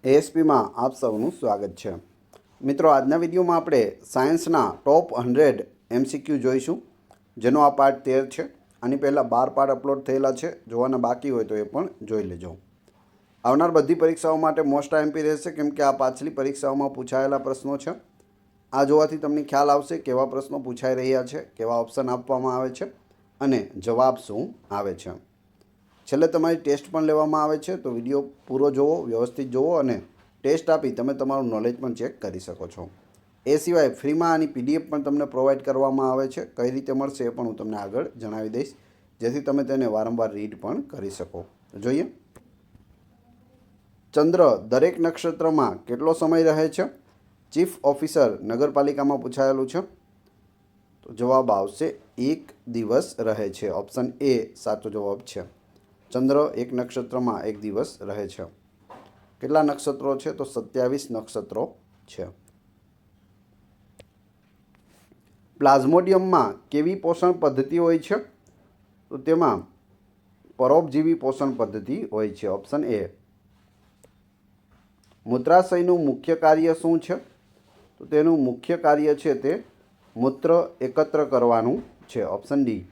એએસપીમાં આપ સૌનું સ્વાગત છે. મિત્રો, આજના વિડીયોમાં આપણે સાયન્સના ટોપ 100 MCQ જોઈશું, જેનો આ પાર્ટ 13 છે. આની પહેલાં 12 પાર્ટ અપલોડ થયેલા છે. જોવાના બાકી હોય તો એ પણ જોઈ લેજો. આવનાર બધી પરીક્ષાઓ માટે મોસ્ટ આઈએમપી રહેશે, કેમ કે આ પાછલી પરીક્ષાઓમાં પૂછાયેલા પ્રશ્નો છે. આ જોવાથી તમને ખ્યાલ આવશે કેવા પ્રશ્નો પૂછાઈ રહ્યા છે, કેવા ઓપ્શન આપવામાં આવે છે અને જવાબ શું આવે છે. છેલ્લે તમારી ટેસ્ટ પણ લેવામાં આવે છે, તો વિડીયો પૂરો જોવો, વ્યવસ્થિત જોવો અને ટેસ્ટ આપી તમે તમારું નોલેજ પણ ચેક કરી શકો છો. એ સિવાય ફ્રીમાં આની PDF પણ તમને પ્રોવાઈડ કરવામાં આવે છે. કઈ રીતે મળશે એ પણ હું તમને આગળ જણાવી દઈશ, જેથી તમે તેને વારંવાર રીડ પણ કરી શકો. જોઈએ, ચંદ્ર દરેક નક્ષત્રમાં કેટલો સમય રહે છે? ચીફ ઓફિસર નગરપાલિકામાં પૂછાયેલું છે. તો જવાબ આવશે 1 દિવસ રહે છે. ઓપ્શન એ સાચો જવાબ છે. ચંદ્ર એક નક્ષત્રમાં 1 દિવસ રહે છે. કેટલા નક્ષત્રો છે? તો 27 નક્ષત્રો છે. પ્લાઝ્મોડિયમમાં કેવી પોષણ પદ્ધતિ હોય છે? તો તેમાં પરોપજીવી પોષણ પદ્ધતિ હોય છે. Option A. મૂત્રાશયનું મુખ્ય કાર્ય શું છે? તો તેનું મુખ્ય કાર્ય છે તે મૂત્ર એકત્ર કરવાનું છે. Option D.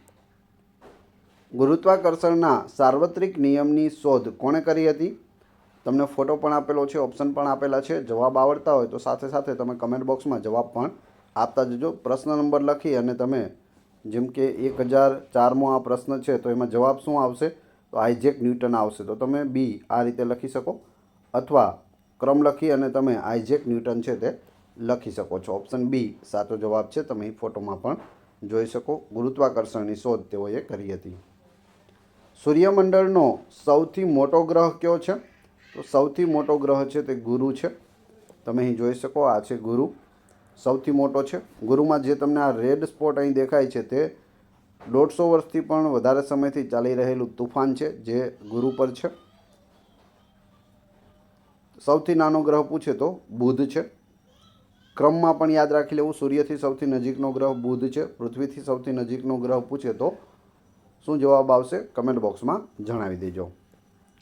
ગુરુત્વાકર્ષણના સાર્વત્રિક નિયમની શોધ કોણે કરી હતી? તમને ફોટો પણ આપેલો છે, ઓપ્શન પણ આપેલા છે. જવાબ આવડતા હોય તો સાથે સાથે તમે કમેન્ટ બોક્સમાં જવાબ પણ આપતા જજો. પ્રશ્ન નંબર લખી અને તમે, જેમ કે 1004મો આ પ્રશ્ન છે, તો એમાં જવાબ શું આવશે? તો આઇઝેક ન્યૂટન આવશે. તો તમે બી આ રીતે લખી શકો, અથવા ક્રમ લખી અને તમે આઇઝેક ન્યૂટન છે તે લખી શકો છો. ઓપ્શન બી સાચો જવાબ છે. તમે ફોટોમાં પણ જોઈ શકો. ગુરુત્વાકર્ષણની શોધ તેઓએ કરી હતી. સૂર્યમંડળનો સૌથી મોટો ગ્રહ કયો છે? તો સૌથી મોટો ગ્રહ છે તે ગુરુ છે. તમે અહીં જોઈ શકો, આ છે ગુરુ, સૌથી મોટો છે. ગુરુમાં જે તમને આ રેડ સ્પોટ અહીં દેખાય છે તે 150 વર્ષથી પણ વધારે સમયથી ચાલી રહેલું તુફાન છે, જે ગુરુ પર છે. સૌથી નાનો ગ્રહ પૂછે તો બુધ છે. ક્રમમાં પણ યાદ રાખી લેવું, સૂર્યથી સૌથી નજીકનો ગ્રહ બુધ છે. પૃથ્વીથી સૌથી નજીકનો ગ્રહ પૂછે તો શું જવાબ આવશે? કમેન્ટ બોક્સમાં જણાવી દેજો.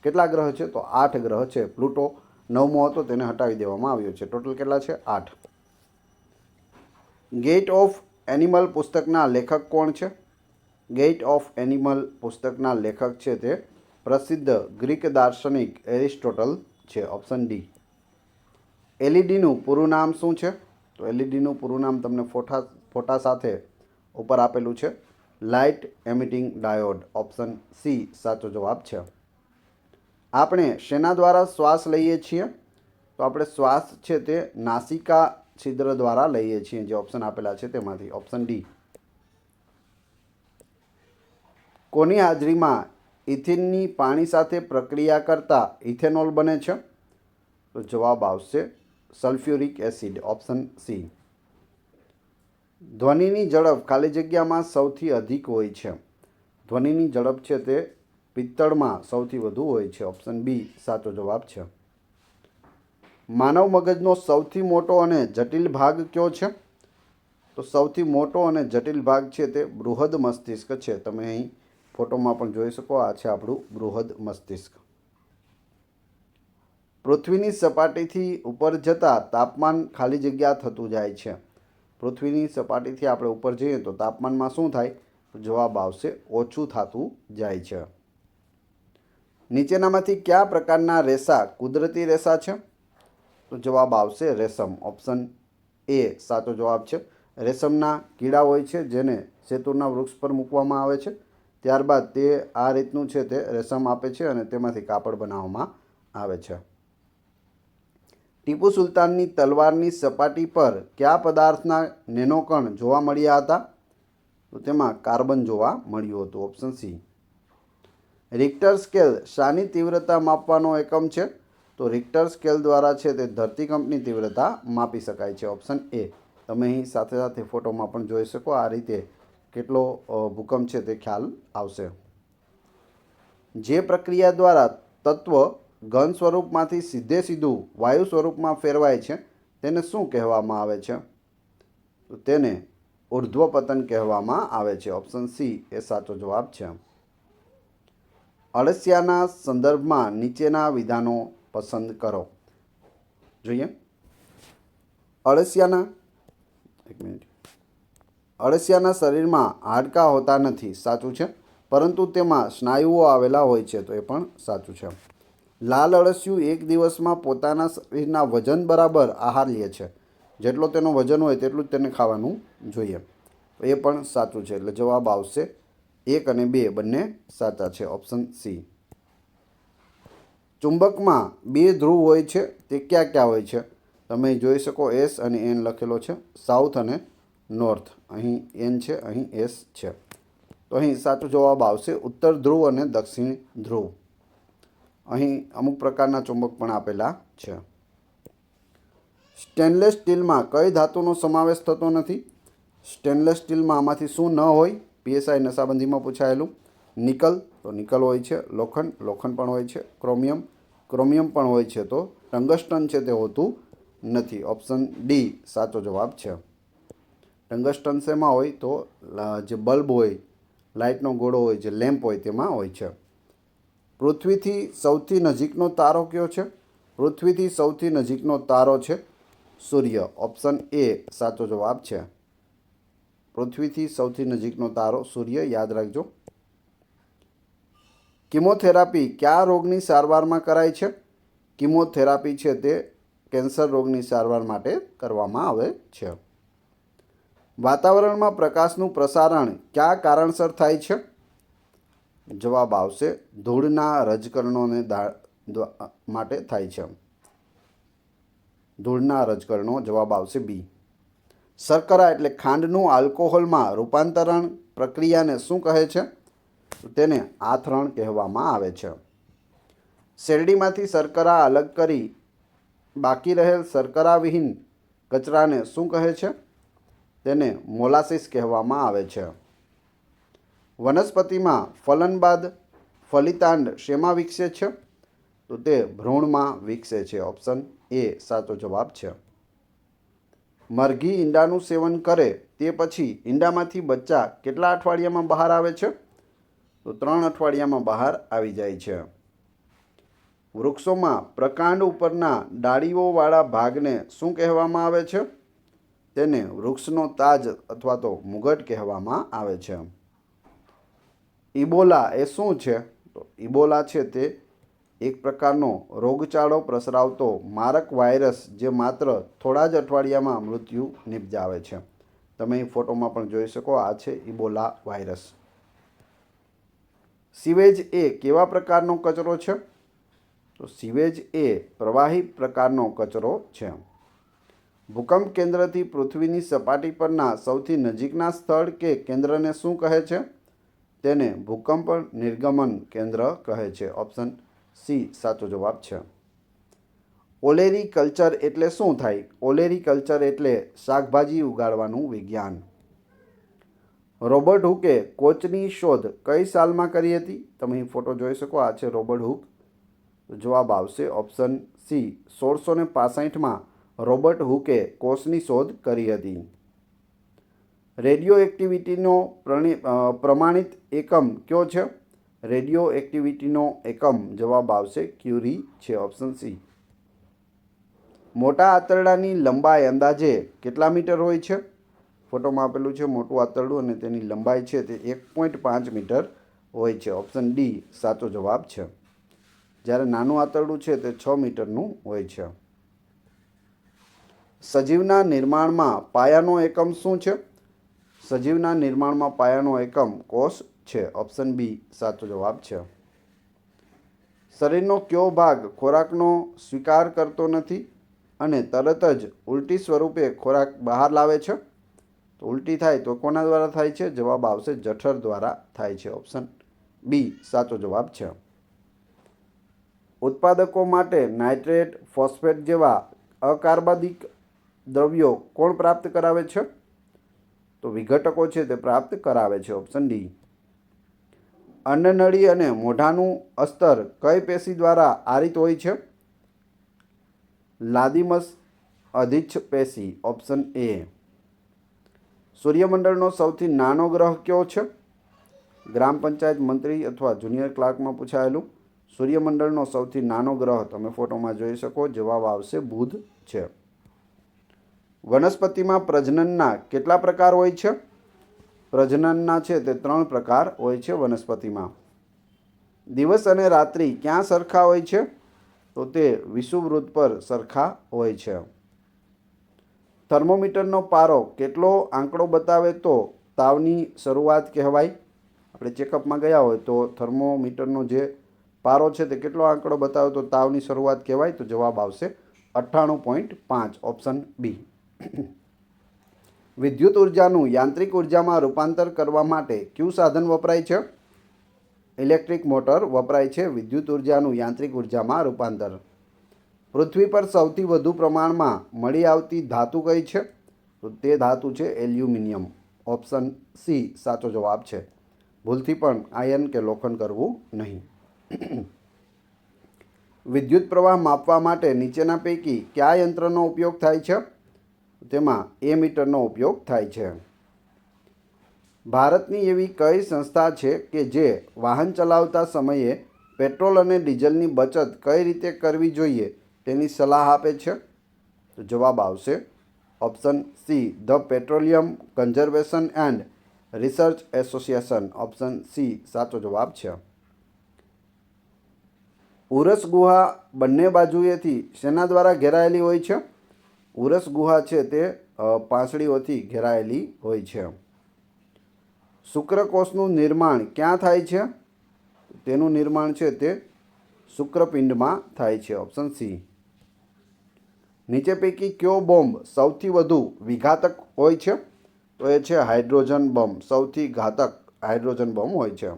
કેટલા ગ્રહ છે? તો 8 ગ્રહ છે. પ્લુટો 9મો હતો, તેને હટાવી દેવામાં આવ્યો છે. ટોટલ કેટલા છે? 8. ગેટ ઓફ એનિમલ પુસ્તકના લેખક કોણ છે? ગેટ ઓફ એનિમલ પુસ્તકના લેખક છે તે પ્રસિદ્ધ ગ્રીક દાર્શનિક એરિસ્ટોટલ છે. Option D. એલઈડીનું પૂરું નામ શું છે? તો એલઈડીનું પૂરું નામ તમને ફોટા સાથે ઉપર આપેલું છે. Light emitting diode. Option C સાચો જવાબ છે. આપણે શેના દ્વારા શ્વાસ લઈએ છીએ? તો આપણે શ્વાસ છે તે નાસિકા છિદ્ર દ્વારા લઈએ છીએ, જે ઓપ્શન આપેલા છે તેમાંથી. Option D. કોની હાજરીમાં ઇથિનની પાણી સાથે પ્રક્રિયા કરતા ઇથેનોલ બને છે? તો જવાબ આવશે સલ્ફ્યુરિક એસિડ. Option C. ધ્વનિની ઝડપ ખાલી જગ્યામાં સૌથી અધિક હોય છે. ધ્વનિની ઝડપ છે તે પિત્તળમાં સૌથી વધુ હોય છે. ઓપ્શન બી સાચો જવાબ છે. માનવ મગજનો સૌથી મોટો અને જટિલ ભાગ કયો છે? તો સૌથી મોટો અને જટિલ ભાગ છે તે બૃહદ મસ્તિષ્ક છે. તમે અહીં ફોટોમાં પણ જોઈ શકો, આ છે આપણું બૃહદ મસ્તિષ્ક. પૃથ્વીની સપાટીથી ઉપર જતાં તાપમાન ખાલી જગ્યા થતું જાય છે. પૃથ્વીની સપાટીથી આપણે ઉપર જઈએ તો તાપમાનમાં શું થાય? તો જવાબ આવશે ઓછું થતું જાય છે. નીચેનામાંથી કયા પ્રકારના રેસા કુદરતી રેસા છે? તો જવાબ આવશે રેશમ. ઓપ્શન એ સાચો જવાબ છે. રેશમના કીડા હોય છે, જેને શેતુરના વૃક્ષ પર મૂકવામાં આવે છે. ત્યારબાદ તે આ રીતનું છે તે રેશમ આપે છે અને તેમાંથી કાપડ બનાવવામાં આવે છે. ટીપુ સુલતાનની તલવારની સપાટી પર કયા પદાર્થના નેનોકણ જોવા મળ્યા હતા? તો તેમાં કાર્બન જોવા મળ્યું હતું. Option C. રિક્ટર સ્કેલ શાની તીવ્રતા માપવાનો એકમ છે? તો રિક્ટર સ્કેલ દ્વારા છે તે ધરતીકંપની તીવ્રતા માપી શકાય છે. Option A. તમે અહીં સાથે સાથે ફોટોમાં પણ જોઈ શકો, આ રીતે કેટલો ભૂકંપ છે તે ખ્યાલ આવશે. જે પ્રક્રિયા દ્વારા તત્વ ઘન સ્વરૂપમાંથી સીધું વાયુ સ્વરૂપમાં ફેરવાય છે તેને શું કહેવામાં આવે છે? તો તેને ઉર્ધ્વપતન કહેવામાં આવે છે. ઓપ્શન સી એ સાચો જવાબ છે. અળસિયાના સંદર્ભમાં નીચેના વિધાનો પસંદ કરો. જોઈએ. અળસિયાના અળસિયાના શરીરમાં હાડકાં હોતા નથી, સાચું છે, પરંતુ તેમાં સ્નાયુઓ આવેલા હોય છે, તો એ પણ સાચું છે. લાલ અળસિયું એક દિવસમાં પોતાના શરીરના વજન બરાબર આહાર લે છે. જેટલો તેનો વજન હોય તેટલું જ તેને ખાવાનું જોઈએ, એ પણ સાચું છે. એટલે જવાબ આવશે 1 અને 2 બંને સાચા છે, ઓપ્શન સી. ચુંબકમાં 2 ધ્રુવ હોય છે, તે ક્યાં ક્યાં હોય છે? તમે જોઈ શકો એસ અને એન લખેલો છે, સાઉથ અને નોર્થ. અહીં એન છે, અહીં એસ છે. તો અહીં સાચો જવાબ આવશે ઉત્તર ધ્રુવ અને દક્ષિણ ધ્રુવ. અહીં અમુક પ્રકારના ચુંબક પણ આપેલા છે. સ્ટેનલેસ સ્ટીલમાં કઈ ધાતુનો સમાવેશ થતો નથી? સ્ટેનલેસ સ્ટીલમાં આમાંથી શું ન હોય? પીએસઆઈ નશાબંધીમાં પૂછાયેલું. નિકલ, તો નિકલ હોય છે. લોખંડ, લોખંડ પણ હોય છે. ક્રોમિયમ, ક્રોમિયમ પણ હોય છે. તો ટંગસ્ટન છે તે હોતું નથી. ઓપ્શન ડી સાચો જવાબ છે. ટંગસ્ટન શેમાં હોય? તો જે બલ્બ હોય, લાઇટનો ગોળો હોય, જે લેમ્પ હોય તેમાં હોય છે. પૃથ્વીથી સૌથી નજીકનો તારો કયો છે? પૃથ્વીથી સૌથી નજીકનો તારો છે સૂર્ય. ઓપ્શન એ સાચો જવાબ છે. પૃથ્વીથી સૌથી નજીકનો તારો સૂર્ય, યાદ રાખજો. કિમોથેરાપી કયા રોગની સારવારમાં કરાય છે? કિમોથેરાપી છે તે કેન્સર રોગની સારવાર માટે કરવામાં આવે છે. વાતાવરણમાં પ્રકાશનું પ્રસારણ કયા કારણસર થાય છે? જવાબ આવશે ધૂળના રજકણોને માટે થાય છે. ધૂળના રજકણો, જવાબ આવશે બી. શર્કરા એટલે ખાંડનું આલ્કોહોલમાં રૂપાંતરણ પ્રક્રિયાને શું કહે છે? તેને આથરણ કહેવામાં આવે છે. શેરડીમાંથી શર્કરા અલગ કરી બાકી રહેલ શર્કરાવિહીન કચરાને શું કહે છે? તેને મોલાસીસ કહેવામાં આવે છે. વનસ્પતિમાં ફલન બાદ ફલિતાંડ શેમાં વિકસે છે? તો તે ભ્રૂણમાં વિકસે છે. ઓપ્શન એ સાચો જવાબ છે. મરઘી ઈંડાનું સેવન કરે તે પછી ઈંડામાંથી બચ્ચા કેટલા અઠવાડિયામાં બહાર આવે છે? તો 3 અઠવાડિયામાં બહાર આવી જાય છે. વૃક્ષોમાં પ્રકાંડ ઉપરના ડાળીઓવાળા ભાગને શું કહેવામાં આવે છે? તેને વૃક્ષનો તાજ અથવા તો મુગટ કહેવામાં આવે છે. ઇબોલા એ શું છે? તો ઇબોલા છે તે એક પ્રકારનો રોગચાળો પ્રસરાવતો મારક વાયરસ જે માત્ર થોડા જ અઠવાડિયામાં મૃત્યુ નિપજાવે છે. તમે અહીં ફોટોમાં પણ જોઈ શકો, આ છે ઇબોલા વાયરસ. સીવેજ એ કેવા પ્રકારનો કચરો છે? તો સીવેજ એ પ્રવાહી પ્રકારનો કચરો છે. ભૂકંપ કેન્દ્રથી પૃથ્વીની સપાટી પરના સૌથી નજીકના સ્થળ કે કેન્દ્રને શું કહે છે? તેને ભૂકંપ નિર્ગમન કેન્દ્ર કહે છે. ઓપ્શન સી સાચો જવાબ છે. ઓલેરી કલ્ચર એટલે શું થાય? ઓલેરી કલ્ચર એટલે શાકભાજી ઉગાડવાનું વિજ્ઞાન. રોબર્ટ હુકે કોચની શોધ કઈ સાલમાં કરી હતી? તમે અહીં ફોટો જોઈ શકો, આ છે રોબર્ટ હુક. જવાબ આવશે ઓપ્શન સી 1665માં રોબર્ટ હુકે કોચની શોધ કરી હતી. રેડિયો એક્ટિવિટીનો પ્રમાણિત એકમ કયો છે? રેડિયો એક્ટિવિટીનો એકમ, જવાબ આવશે ક્યુરી છે. Option C. મોટા આંતરડાની લંબાઈ અંદાજે કેટલા મીટર હોય છે? ફોટોમાં આપેલું છે મોટું આંતરડું અને તેની લંબાઈ છે તે 1.5 મીટર હોય છે. ઓપ્શન ડી સાચો જવાબ છે. જ્યારે નાનું આંતરડું છે તે 6 મીટરનું હોય છે. સજીવના નિર્માણમાં પાયાનો એકમ શું છે? સજીવના નિર્માણમાં પાયાનો એકમ કોષ છે. ઓપ્શન બી સાચો જવાબ છે. શરીરનો કયો ભાગ ખોરાકનો સ્વીકાર કરતો નથી અને તરત જ ઉલટી સ્વરૂપે ખોરાક બહાર લાવે છે? તો ઉલટી થાય તો કોના દ્વારા થાય છે? જવાબ આવશે જઠર દ્વારા થાય છે. ઓપ્શન બી સાચો જવાબ છે. ઉત્પાદકો માટે નાઇટ્રેટ, ફોસ્ફેટ જેવા અકાર્બનિક દ્રવ્યો કોણ પ્રાપ્ત કરાવે છે? તો વિઘટકો છે તે પ્રાપ્ત કરાવે છે. Option D. અન્નનળી અને મોઢાનું અસ્તર કઈ પેશી દ્વારા આરિત હોય છે? લાદિમસ અધિચ્છ પેશી. Option A. સૂર્યમંડળનો સૌથી નાનો ગ્રહ કયો છે? ગ્રામ પંચાયત મંત્રી અથવા જુનિયર ક્લાર્કમાં પૂછાયેલું. સૂર્યમંડળનો સૌથી નાનો ગ્રહ તમે ફોટોમાં જોઈ શકો, જવાબ આવશે બુધ છે. વનસ્પતિમાં પ્રજનનના કેટલા પ્રકાર હોય છે? પ્રજનનના છે તે 3 પ્રકાર હોય છે વનસ્પતિમાં. દિવસ અને રાત્રિ ક્યાં સરખા હોય છે? તો તે વિષુવવૃત્ત પર સરખા હોય છે. થર્મોમીટરનો પારો કેટલો આંકડો બતાવે તો તાવની શરૂઆત કહેવાય? આપણે ચેકઅપમાં ગયા હોય તો થર્મોમીટરનો જે પારો છે તે કેટલો આંકડો બતાવે તો તાવની શરૂઆત કહેવાય? તો જવાબ આવશે 98.5, ઓપ્શન બી. વિદ્યુત ઉર્જાનું યાંત્રિક ઉર્જામાં રૂપાંતર કરવા માટે કયું સાધન વપરાય છે? ઇલેક્ટ્રિક મોટર વપરાય છે વિદ્યુત ઉર્જાનું યાંત્રિક ઉર્જામાં રૂપાંતર. પૃથ્વી પર સૌથી વધુ પ્રમાણમાં મળી આવતી ધાતુ કઈ છે? તો તે ધાતુ છે એલ્યુમિનિયમ, ઓપ્શન સી સાચો જવાબ છે. ભૂલથી પણ આયર્ન કે લોખંડ કરવું નહીં. વિદ્યુત પ્રવાહ માપવા માટે નીચેના પૈકી કયા યંત્રનો ઉપયોગ થાય છે? તેમાં એમીટરનો ઉપયોગ થાય છે. ભારતની એવી કઈ સંસ્થા છે કે જે વાહન ચલાવતા સમયે પેટ્રોલ અને ડીઝલની બચત કઈ રીતે કરવી જોઈએ તેની સલાહ આપે છે? તો જવાબ આવશે option C, the petroleum conservation and research association, option C સાચો જવાબ છે. ઉરસ ગુહા બંને બાજુએથી શેના દ્વારા ઘેરાયેલી હોય છે? ઉરસ ગુહા છે તે પાંસળીઓથી ઘેરાયેલી હોય છે. શુક્રકોષનું નિર્માણ ક્યાં થાય છે? તેનું નિર્માણ છે તે શુક્રપિંડમાં થાય છે, ઓપ્શન સી. નીચે પૈકી કયો બોમ્બ સૌથી વધુ વિઘાતક હોય છે? તો એ છે હાઇડ્રોજન બોમ્બ. સૌથી ઘાતક હાઇડ્રોજન બોમ્બ હોય છે.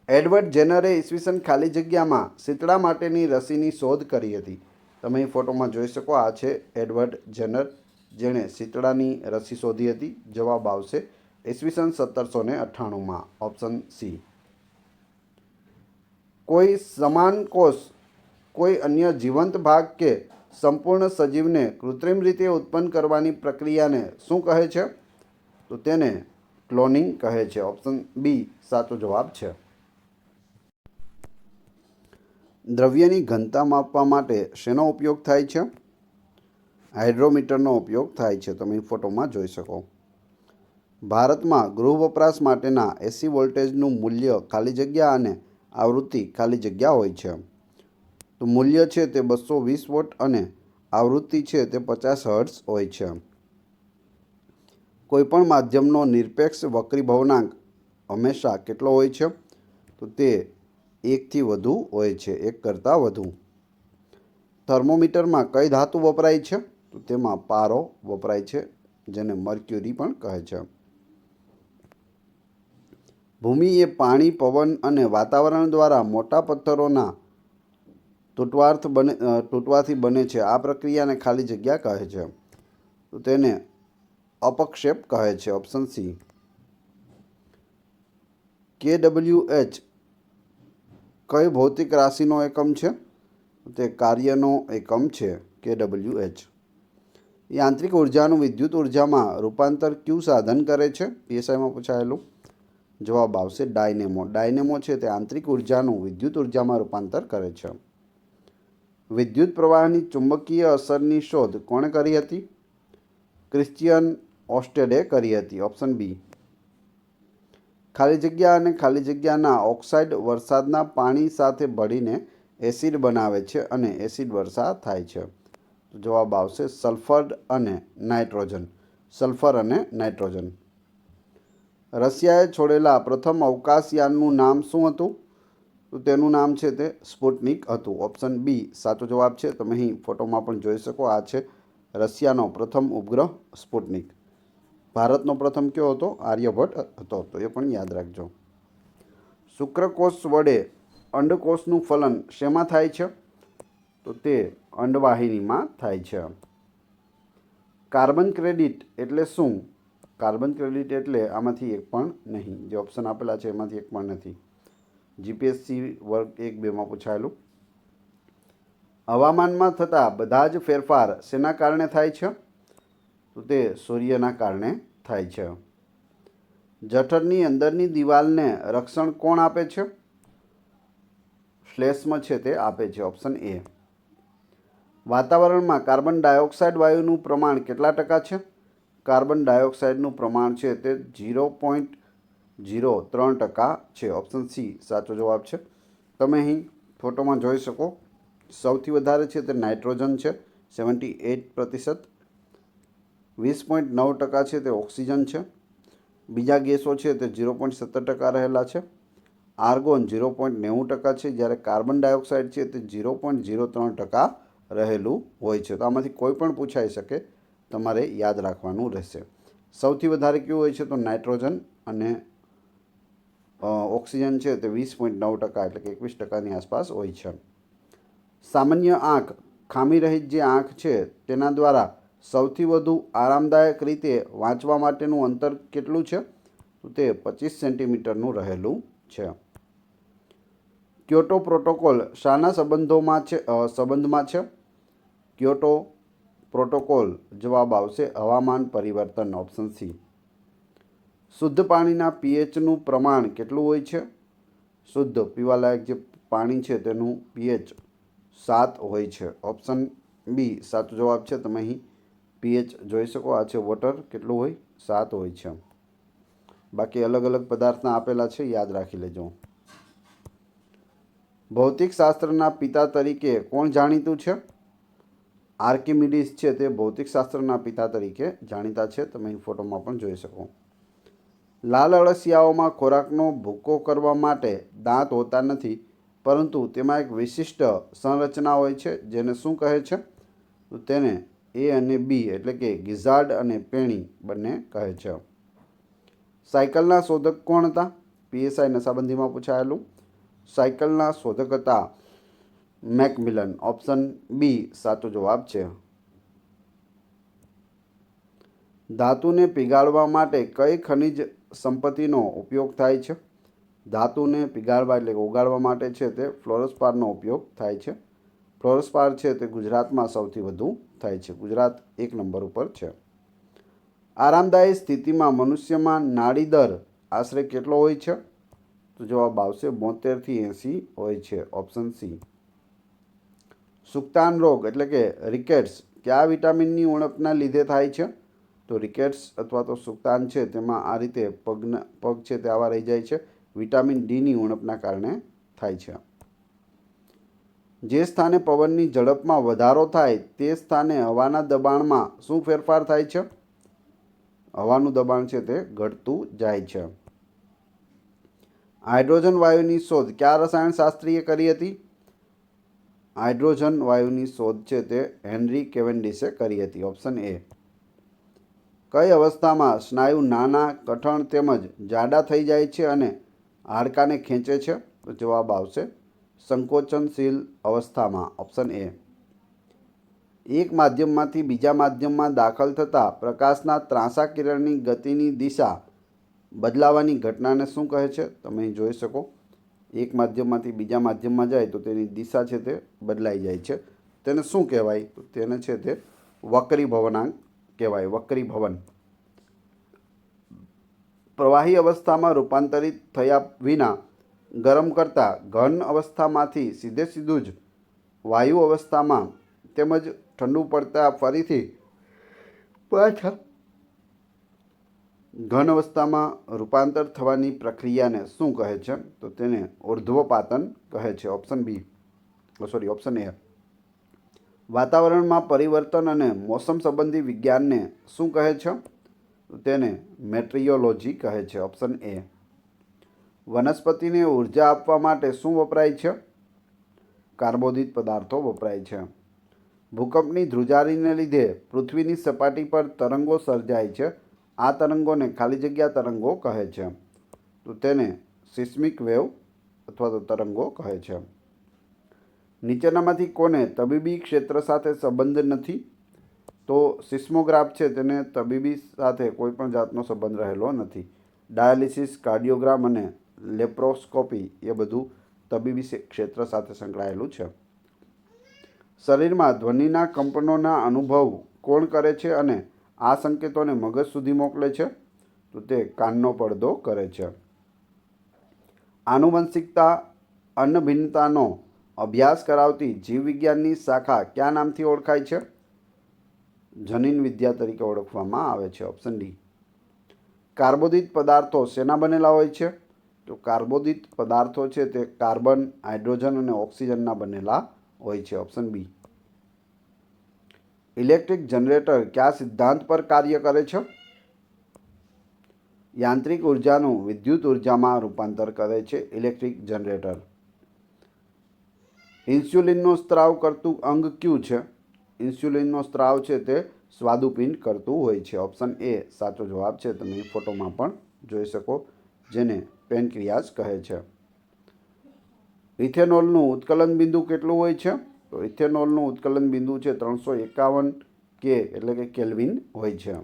એડવર્ડ જેનરે ઈસવીસન ખાલી જગ્યામાં શીતળા માટેની રસીની શોધ કરી હતી. તમે અહીં ફોટોમાં જોઈ શકો, આ છે એડવર્ડ જેનર, જેણે શીતળાની રસી શોધી હતી. જવાબ આવશે ઈસવીસન 1798માં, ઓપ્શન સી. કોઈ સમાન કોષ કોઈ અન્ય જીવંત ભાગ કે સંપૂર્ણ સજીવને કૃત્રિમ રીતે ઉત્પન્ન કરવાની પ્રક્રિયાને શું કહે છે? તો તેને ક્લોનિંગ કહે છે, ઓપ્શન બી સાચો જવાબ છે. દ્રવ્યની ઘનતા માપવા માટે શેનો ઉપયોગ થાય છે? હાઇડ્રોમીટરનો ઉપયોગ થાય છે. તમે ફોટોમાં જોઈ શકો. ભારતમાં ગૃહ વપરાશ માટેના એસી વોલ્ટેજનું મૂલ્ય ખાલી જગ્યા અને આવૃત્તિ ખાલી જગ્યા હોય છે. તો મૂલ્ય છે તે 220 વોટ અને આવૃત્તિ છે તે 50 હર્ટ્ઝ હોય છે. કોઈપણ માધ્યમનો નિરપેક્ષ વક્રીભવનાંક હંમેશા કેટલો હોય છે? તો તે 1 થી વધુ હોય છે, 1 કરતાં વધુ. થર્મોમીટરમાં કઈ ધાતુ વપરાય છે? તો તેમાં પારો વપરાય છે, જેને મર્ક્યુરી પણ કહે છે. ભૂમિ એ પાણી, પવન અને વાતાવરણ દ્વારા મોટા પથ્થરોના તૂટવાથી બને છે. આ પ્રક્રિયાને ખાલી જગ્યા કહે છે. તો તેને અપક્ષેપ કહે છે, ઓપ્શન સી. KWH કઈ ભૌતિક રાશિનો એકમ છે? તે કાર્યનો એકમ છે KWH. યાંત્રિક ઉર્જાનું વિદ્યુત ઉર્જામાં રૂપાંતર કયું સાધન કરે છે? પીએસઆઈમાં પૂછાયેલું. જવાબ આવશે ડાયનેમો. ડાયનેમો છે તે આંતરિક ઉર્જાનું વિદ્યુત ઉર્જામાં રૂપાંતર કરે છે. વિદ્યુત પ્રવાહની ચુંબકીય અસરની શોધ કોણે કરી હતી? ક્રિશ્ચિયન ઓસ્ટેડે કરી હતી, ઓપ્શન બી. ખાલી જગ્યા અને ખાલી જગ્યાના ઓક્સાઇડ વરસાદના પાણી સાથે ભળીને એસિડ બનાવે છે અને એસિડ વર્ષા થાય છે. જવાબ આવશે સલ્ફર અને નાઇટ્રોજન. સલ્ફર અને નાઇટ્રોજન. રશિયાએ છોડેલા પ્રથમ અવકાશયાનનું નામ શું હતું? તો તેનું નામ છે તે સ્પુટનિક હતું, ઓપ્શન બી સાચો જવાબ છે. તમે અહીં ફોટોમાં પણ જોઈ શકો, આ છે રશિયાનો પ્રથમ ઉપગ્રહ સ્પુટનિક. ભારતનો પ્રથમ કયો હતો? આર્યભટ્ટ હતો, તો એ પણ યાદ રાખજો. શુક્રકોષ વડે અંડકોષનું ફલન શેમાં થાય છે? તો તે અંડવાહિનીમાં થાય છે. કાર્બન ક્રેડિટ એટલે શું? કાર્બન ક્રેડિટ એટલે આમાંથી એક પણ નહીં. જે ઓપ્શન આપેલા છે એમાંથી એક પણ નથી. જીપીએસસી વર્ગ 1-2માં પૂછાયેલું. હવામાનમાં થતા બધા જ ફેરફાર શેના કારણે થાય છે? તો તે સૂર્યના કારણે થાય છે. જઠરની અંદરની દિવાલને રક્ષણ કોણ આપે છે? ફ્લેશમાં છે તે આપે છે, ઓપ્શન એ. વાતાવરણમાં કાર્બન ડાયોક્સાઇડ વાયુનું પ્રમાણ કેટલા ટકા છે? કાર્બન ડાયોક્સાઇડનું પ્રમાણ છે તે 0.03% છે, ઓપ્શન સી સાચો જવાબ છે. તમે અહીં ફોટોમાં જોઈ શકો, સૌથી વધારે છે તે નાઇટ્રોજન છે 78%, 20.9% છે તે ઓક્સિજન છે, બીજા ગેસો છે તે 0.17% રહેલા છે, આર્ગોન 0.90% છે, જ્યારે કાર્બન ડાયોક્સાઇડ છે તે 0.03% રહેલું હોય છે. તો આમાંથી કોઈ પણ પૂછાઈ શકે, તમારે યાદ રાખવાનું રહેશે. સૌથી વધારે કયું હોય છે તો નાઇટ્રોજન, અને ઓક્સિજન છે તે 20.9% એટલે કે 21%ની આસપાસ હોય છે. સામાન્ય આંખ, ખામી રહિત જે આંખ છે તેના દ્વારા સૌથી વધુ આરામદાયક રીતે વાંચવા માટેનું અંતર કેટલું છે? તો તે 25 સેન્ટીમીટરનું રહેલું છે. ક્યોટો પ્રોટોકોલ શાના સંબંધમાં છે? ક્યોટો પ્રોટોકોલ જવાબ આવશે હવામાન પરિવર્તન, ઓપ્શન સી. શુદ્ધ પાણીના પીએચનું પ્રમાણ કેટલું હોય છે? શુદ્ધ પીવાલાયક જે પાણી છે તેનું પીએચ 7 હોય છે, ઓપ્શન બી સાચો જવાબ છે. તમે અહીં પીએચ જોઈ શકો, આ છે વોટર, કેટલું હોય? 7 હોય છે. બાકી અલગ અલગ પદાર્થના આપેલા છે, યાદ રાખી લેજો. ભૌતિકશાસ્ત્રના પિતા તરીકે કોણ જાણીતું છે? આર્કિમિડીઝ છે તે ભૌતિકશાસ્ત્રના પિતા તરીકે જાણીતા છે. તમે અહીં ફોટોમાં પણ જોઈ શકો. લાલ અળસિયાઓમાં ખોરાકનો ભૂકો કરવા માટે દાંત હોતા નથી, પરંતુ તેમાં એક વિશિષ્ટ સંરચના હોય છે, જેને શું કહે છે? તો તેને એ અને બી એટલે કે ગિઝાર્ડ અને પેણી બંને કહે છે. સાયકલના શોધક કોણ હતા? પીએસઆઈ નશાબંધીમાં પૂછાયેલું. સાયકલના શોધક હતા મેકમિલન, ઓપ્શન બી સાચો જવાબ છે. ધાતુને પીગાળવા માટે કઈ ખનિજ સંપત્તિનો ઉપયોગ થાય છે? ધાતુને પીગાળવા એટલે ઓગાળવા માટે છે તે ફ્લોરસ્પારનો ઉપયોગ થાય છે. ફ્લોરસ્પાર છે તે ગુજરાતમાં સૌથી વધુ થાય છે. ગુજરાત 1 નંબર ઉપર છે. આરામદાયી સ્થિતિમાં મનુષ્યમાં નાડી દર આશરે કેટલો હોય છે? તો જવાબ આવશે 72 થી 80 હોય છે, ઓપ્શન સી. સુક્તાન રોગ એટલે કે રિકેટ્સ કયા વિટામિનની ઉણપના લીધે થાય છે? તો રિકેટ્સ અથવા તો સુક્તાન છે તેમાં આ રીતે પગ છે તે આવા રહી જાય છે, વિટામિન ડીની ઉણપના કારણે થાય છે. જે સ્થાને પવનની ઝડપમાં વધારો થાય તે સ્થાને હવાના દબાણમાં શું ફેરફાર થાય છે? હવાનું દબાણ છે તે ઘટતું જાય છે. હાઇડ્રોજન વાયુની શોધ કયા રસાયણશાસ્ત્રીએ કરી હતી? હાઇડ્રોજન વાયુની શોધ છે તે હેનરી કેવેન્ડિશે કરી હતી, ઓપ્શન એ. કઈ અવસ્થામાં સ્નાયુ નાના, કઠણ તેમજ જાડા થઈ જાય છે અને હાડકાને ખેંચે છે? તો જવાબ આવશે સંકોચનશીલ અવસ્થામાં, ઓપ્શન એ. એક માધ્યમમાંથી બીજા માધ્યમમાં દાખલ થતા પ્રકાશના ત્રાંસા કિરણની ગતિની દિશા બદલાવાની ઘટનાને શું કહે છે? તમે અહીં જોઈ શકો, એક માધ્યમમાંથી બીજા માધ્યમમાં જાય તો તેની દિશા છે તે બદલાઈ જાય છે. તેને શું કહેવાય? તો તેને છે તે વક્રીભવનાંક કહેવાય, વક્રીભવન. પ્રવાહી અવસ્થામાં રૂપાંતરિત થયા વિના ગરમ કરતા ઘન અવસ્થામાંથી સીધું જ વાયુ અવસ્થામાં તેમજ ઠંડુ પડતા ફરીથી પાછા ઘન અવસ્થામાં રૂપાંતર થવાની પ્રક્રિયાને શું કહે છે? તો તેને ઉર્ધ્વપાતન કહે છે, ઓપ્શન બી, ઓપ્શન એ. વાતાવરણમાં પરિવર્તન અને મોસમ સંબંધી વિજ્ઞાનને શું કહે છે? તો તેને મેટ્રિયોલોજી કહે છે, ઓપ્શન એ. વનસ્પતિને ઉર્જા આપવા માટે શું વપરાય છે? કાર્બોદિત પદાર્થો વપરાય છે. ભૂકંપની ધ્રુજારીને લીધે પૃથ્વીની સપાટી પર તરંગો સર્જાય છે. આ તરંગોને ખાલી જગ્યા તરંગો કહે છે. તો તેને સિસ્મિક વેવ અથવા તો તરંગો કહે છે. નીચેનામાંથી કોને તબીબી ક્ષેત્ર સાથે સંબંધ નથી? તો સિસ્મોગ્રાફ છે તેને તબીબી સાથે કોઈ પણ જાતનો સંબંધ રહેલો નથી. ડાયાલિસિસ, કાર્ડિયોગ્રામ અને લેપ્રોસ્કોપી એ બધું તબીબી ક્ષેત્ર સાથે સંકળાયેલું છે. શરીરમાં ધ્વનિના કંપનોના અનુભવ કોણ કરે છે અને આ સંકેતોને મગજ સુધી મોકલે છે? તો તે કાનનો પડદો કરે છે. આનુવંશિકતા અન્નભિન્નતાનો અભ્યાસ કરાવતી જીવવિજ્ઞાનની શાખા કયા નામથી ઓળખાય છે? જનીન વિદ્યા તરીકે ઓળખવામાં આવે છે. Option D. કાર્બોદિત પદાર્થો શેના બનેલા હોય છે? તો કાર્બોદિત પદાર્થો છે તે કાર્બન, હાઇડ્રોજન અને ઓક્સિજનના બનેલા હોય છે. Option B. ઇલેક્ટ્રિક જનરેટર કયા સિદ્ધાંત પર કાર્ય કરે છે? યાંત્રિક ઉર્જાનું વિદ્યુત ઉર્જામાં રૂપાંતર કરે છે ઇલેક્ટ્રિક જનરેટર. ઇન્સ્યુલિનનો સ્ત્રાવ કરતું અંગ કયું છે? ઇન્સ્યુલિનનો સ્ત્રાવ છે તે સ્વાદુપિંડ કરતું હોય છે. ઓપ્શન એ સાચો જવાબ છે. તમે ફોટોમાં પણ જોઈ શકો, જેને પેનક્રિયાસ કહે છે. ઇથેનોલનું ઉત્કલન બિંદુ કેટલું હોય છે? તો ઇથેનોલનું ઉત્કલન બિંદુ છે 351 કે એટલે કે કેલ્વિન હોય છે.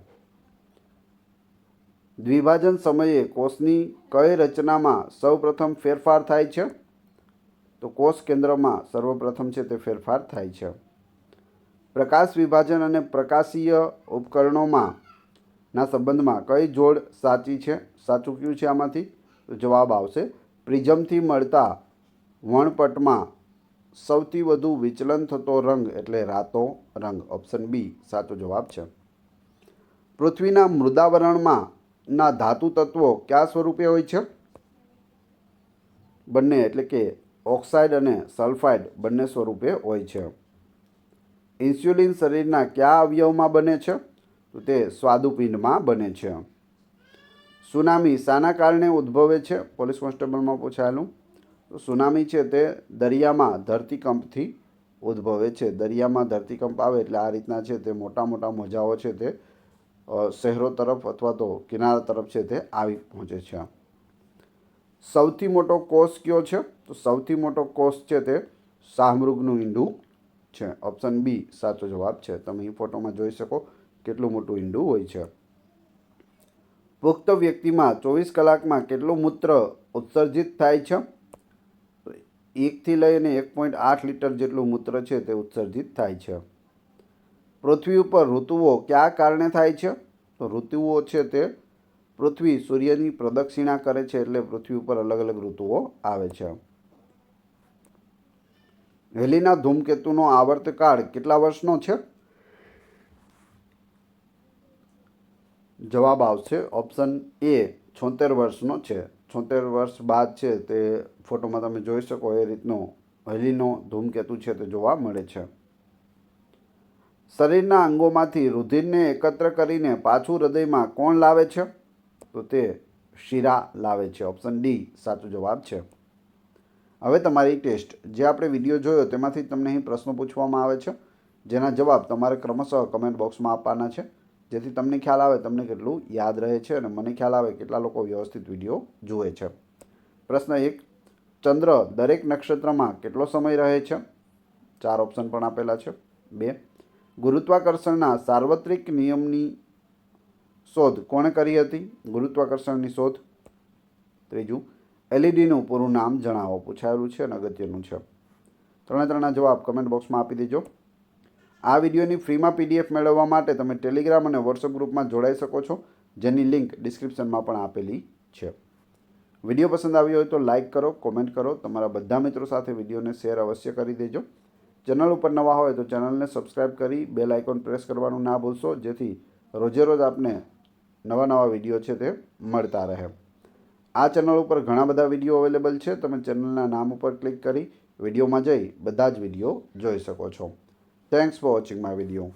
દ્વિભાજન સમયે કોષની કઈ રચનામાં સૌપ્રથમ ફેરફાર થાય છે? તો કોષ કેન્દ્રમાં સર્વપ્રથમ છે તે ફેરફાર થાય છે. પ્રકાશ વિભાજન અને પ્રકાશીય ઉપકરણોમાં ના સંબંધમાં કઈ જોડ સાચી છે? સાચું કયું છે આમાંથી? તો જવાબ આવશે પ્રિઝમથી મળતા વર્ણપટમાં સૌથી વધુ વિચલન થતો રંગ એટલે રાતો રંગ. ઓપ્શન બી સાચો જવાબ છે. પૃથ્વીના મૃદાવરણમાં ના ધાતુ તત્વો કયા સ્વરૂપે હોય છે? બંને એટલે કે ઓક્સાઇડ અને સલ્ફાઇડ બંને સ્વરૂપે હોય છે. ઇન્સ્યુલિન શરીરના કયા અવયવમાં બને છે? તો તે સ્વાદુપિંડમાં બને છે. સુનામી શાના કારણે ઉદ્ભવે છે? પોલીસ કોન્સ્ટેબલમાં પૂછાયેલું. તો સુનામી છે તે દરિયામાં ધરતીકંપથી ઉદ્ભવે છે. દરિયામાં ધરતીકંપ આવે એટલે આ રીતના છે તે મોટા મોટા મોજાઓ છે તે શહેરો તરફ અથવા તો કિનારા તરફ છે તે આવી પહોંચે છે. સૌથી મોટો કોષ કયો છે? તો સૌથી મોટો કોષ છે તે શાહમૃગનું ઈંડું છે. ઓપ્શન બી સાચો જવાબ છે. તમે અહીં ફોટોમાં જોઈ શકો કેટલું મોટું ઈંડું હોય છે. પુખ્ત વ્યક્તિમાં 24 કલાકમાં કેટલું મૂત્ર ઉત્સર્જિત થાય છે? 1થી લઈને 1.8 લીટર જેટલું મૂત્ર છે તે ઉત્સર્જિત થાય છે. પૃથ્વી ઉપર ઋતુઓ કયા કારણે થાય છે? તો ઋતુઓ છે તે પૃથ્વી સૂર્યની પ્રદક્ષિણા કરે છે એટલે પૃથ્વી ઉપર અલગ અલગ ઋતુઓ આવે છે. હેલીના ધૂમકેતુનો આવર્તકાળ કેટલા વર્ષનો છે? જવાબ આવશે ઓપ્શન એ 76 વર્ષનો છે. 76 વર્ષ બાદ છે તે ફોટોમાં તમે જોઈ શકો એ રીતનો હેલીનો ધૂમકેતુ છે તે જોવા મળે છે. શરીરના અંગોમાંથી રુધિરને એકત્ર કરીને પાછું હૃદયમાં કોણ લાવે છે? તો તે શિરા લાવે છે. ઓપ્શન ડી સાચો જવાબ છે. હવે તમારી ટેસ્ટ, જે આપણે વિડીયો જોયો તેમાંથી તમને અહીં પ્રશ્નો પૂછવામાં આવે છે, જેના જવાબ તમારે ક્રમશઃ કમેન્ટ બોક્સમાં આપવાના છે, જેથી તમને ખ્યાલ આવે તમને કેટલું યાદ રહે છે અને મને ખ્યાલ આવે કેટલા લોકો વ્યવસ્થિત વિડીયો જુએ છે. પ્રશ્ન 1. ચંદ્ર દરેક નક્ષત્રમાં કેટલો સમય રહે છે? 4 ઓપ્શન પણ આપેલા છે. 2. ગુરુત્વાકર્ષણના સાર્વત્રિક નિયમની શોધ કોણે કરી હતી? ગુરુત્વાકર્ષણની શોધ. 3. એલઈડીનું પૂરું નામ જણાવો. પૂછાયેલું છે અને અગત્યનું છે. 3 જવાબ કમેન્ટ બોક્સમાં આપી દેજો. આ વિડીયોની ફ્રીમાં પીડીએફ મેળવવા માટે તમે ટેલિગ્રામ અને વોટ્સઅપ ગ્રુપમાં જોડાઈ શકો છો, જેની લિંક ડિસ્ક્રિપ્શનમાં પણ આપેલી છે. વિડીયો પસંદ આવ્યો હોય તો લાઇક કરો, કોમેન્ટ કરો, તમારા બધા મિત્રો સાથે વિડીયોને શેર અવશ્ય કરી દેજો. ચેનલ ઉપર નવા હોય તો ચેનલને સબસ્ક્રાઈબ કરી બેલ આઇકોન પ્રેસ કરવાનું ના ભૂલશો, જેથી રોજે રોજ આપને નવા વિડીયો છે તે મળતા રહે. આ ચેનલ ઉપર ઘણા બધા વિડીયો અવેલેબલ છે. તમે ચેનલના નામ ઉપર ક્લિક કરી વિડીયોમાં જઈ બધા જ વિડીયો જોઈ શકો છો. Thanks for watching my video.